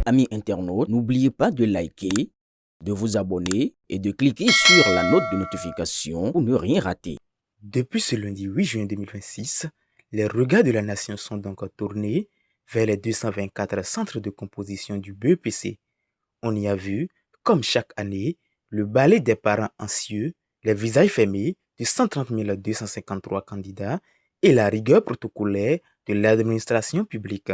Amis internautes, n'oubliez pas de liker, de vous abonner et de cliquer sur la note de notification pour ne rien rater. Depuis ce lundi 8 juin 2026, les regards de la nation sont donc tournés vers les 224 centres de composition du BEPC. On y a vu, comme chaque année, le balai des parents anxieux, les visages fermés de 130 253 candidats et la rigueur protocolaire de l'administration publique.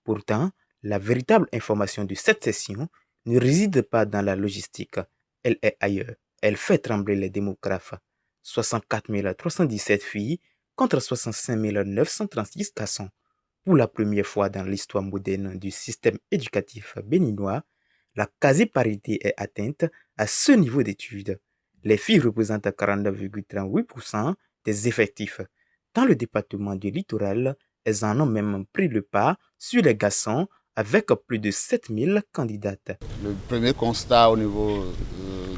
Pourtant, la véritable information de cette session ne réside pas dans la logistique, elle est ailleurs. Elle fait trembler les démographes. 64 317 filles contre 65 936 garçons. Pour la première fois dans l'histoire moderne du système éducatif béninois, la quasi-parité est atteinte à ce niveau d'études. Les filles représentent 49,38% des effectifs. Dans le département du littoral, elles en ont même pris le pas sur les garçons avec plus de 7000 candidates. Le premier constat au niveau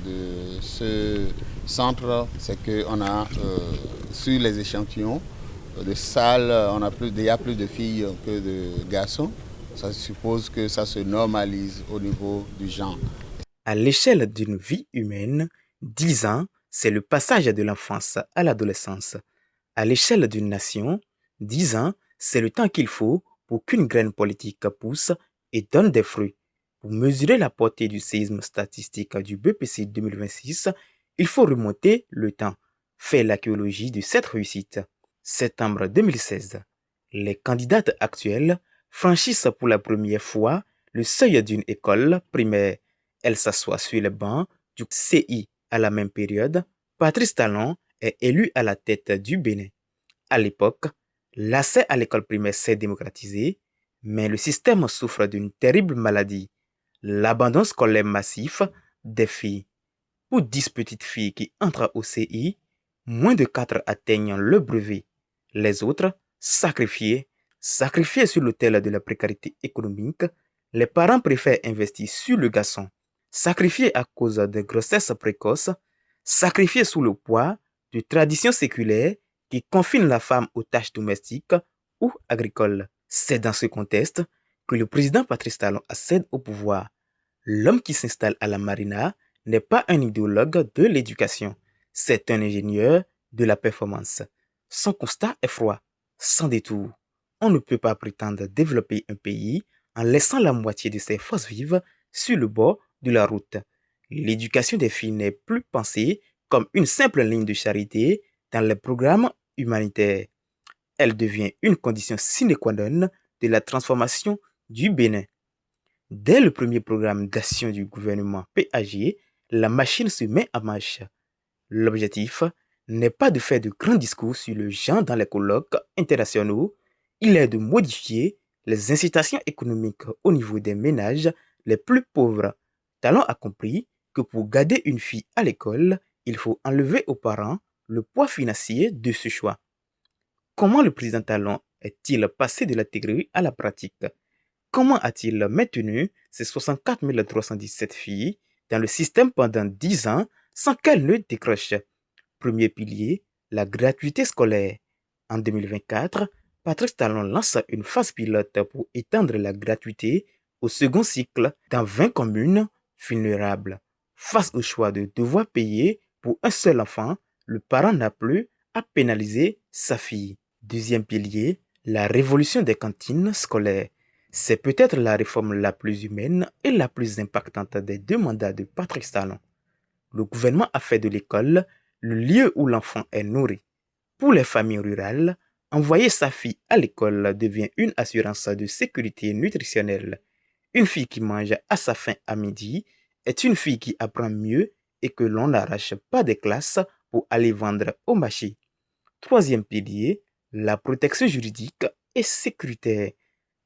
de ce centre, c'est qu'on a sur les échantillons de salles, il y a plus de filles que de garçons. Ça suppose que ça se normalise au niveau du genre. À l'échelle d'une vie humaine, 10 ans, c'est le passage de l'enfance à l'adolescence. À l'échelle d'une nation, 10 ans, c'est le temps qu'il faut pour qu'une graine politique pousse et donne des fruits. Pour mesurer la portée du séisme statistique du BPC 2026, il faut remonter le temps, faire l'archéologie de cette réussite. Septembre 2016. Les candidates actuelles franchissent pour la première fois le seuil d'une école primaire. Elles s'assoient sur les bancs du CI. À la même période, Patrice Talon est élu à la tête du Bénin. À l'époque, l'accès à l'école primaire s'est démocratisé, mais le système souffre d'une terrible maladie, l'abandon scolaire massif des filles. Pour 10 petites filles qui entrent au CI, moins de 4 atteignent le brevet. Les autres, sacrifiées sur l'autel de la précarité économique, les parents préfèrent investir sur le garçon. Sacrifiés à cause de grossesses précoces, sacrifiés sous le poids de traditions séculaires qui confinent la femme aux tâches domestiques ou agricoles. C'est dans ce contexte que le président Patrice Talon accède au pouvoir. L'homme qui s'installe à la Marina n'est pas un idéologue de l'éducation, c'est un ingénieur de la performance. Son constat est froid, sans détour. On ne peut pas prétendre développer un pays en laissant la moitié de ses forces vives sur le bord de la route. L'éducation des filles n'est plus pensée comme une simple ligne de charité dans les programmes humanitaires. Elle devient une condition sine qua non de la transformation du Bénin. Dès le premier programme d'action du gouvernement PAG, la machine se met en marche. L'objectif n'est pas de faire de grands discours sur le genre dans les colloques internationaux, il est de modifier les incitations économiques au niveau des ménages les plus pauvres. Talon a compris que pour garder une fille à l'école, il faut enlever aux parents le poids financier de ce choix. Comment le président Talon est-il passé de la théorie à la pratique? Comment a-t-il maintenu ces 64 317 filles dans le système pendant 10 ans sans qu'elles ne décrochent? Premier pilier, la gratuité scolaire. En 2024, Patrice Talon lance une phase pilote pour étendre la gratuité au second cycle dans 20 communes vulnérables. Face au choix de devoir payer pour un seul enfant, le parent n'a plus à pénaliser sa fille. Deuxième pilier, la révolution des cantines scolaires. C'est peut-être la réforme la plus humaine et la plus impactante des 2 mandats de Patrice Talon. Le gouvernement a fait de l'école le lieu où l'enfant est nourri. Pour les familles rurales, envoyer sa fille à l'école devient une assurance de sécurité nutritionnelle. Une fille qui mange à sa faim à midi est une fille qui apprend mieux et que l'on n'arrache pas des classes pour aller vendre au marché. Troisième pilier, la protection juridique et sécuritaire.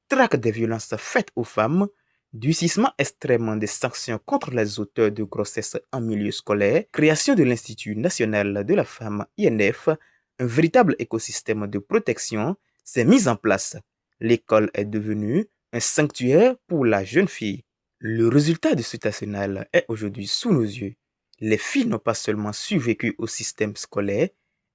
Traque des violences faites aux femmes, durcissement extrêmement des sanctions contre les auteurs de grossesse en milieu scolaire, création de l'Institut national de la femme INF, un véritable écosystème de protection s'est mis en place. L'école est devenue un sanctuaire pour la jeune fille. Le résultat de cet arsenal est aujourd'hui sous nos yeux. Les filles n'ont pas seulement survécu au système scolaire,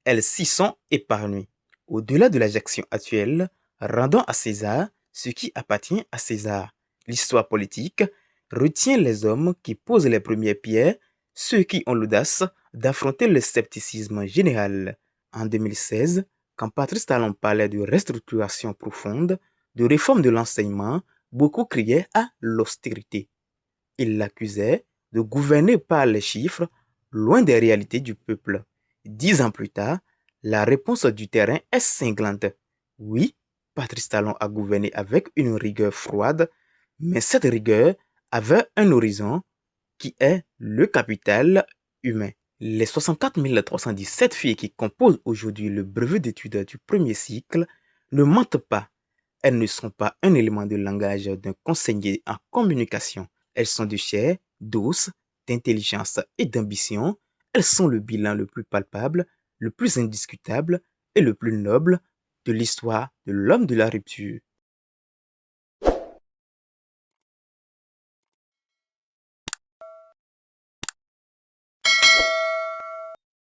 elles s'y sont épargnées. Au-delà de la gestion actuelle, rendons à César ce qui appartient à César. L'histoire politique retient les hommes qui posent les premières pierres, ceux qui ont l'audace d'affronter le scepticisme général. En 2016, quand Patrice Talon parlait de restructuration profonde, de réforme de l'enseignement, beaucoup criaient à l'austérité. Il l'accusait de gouverner par les chiffres, loin des réalités du peuple. 10 ans plus tard, la réponse du terrain est cinglante. Oui, Patrice Talon a gouverné avec une rigueur froide, mais cette rigueur avait un horizon qui est le capital humain. Les 64 317 filles qui composent aujourd'hui le brevet d'études du premier cycle ne mentent pas. Elles ne sont pas un élément de langage d'un conseiller en communication. Elles sont de chair, d'os, d'intelligence et d'ambition. Elles sont le bilan le plus palpable, le plus indiscutable et le plus noble de l'histoire de l'homme de la rupture.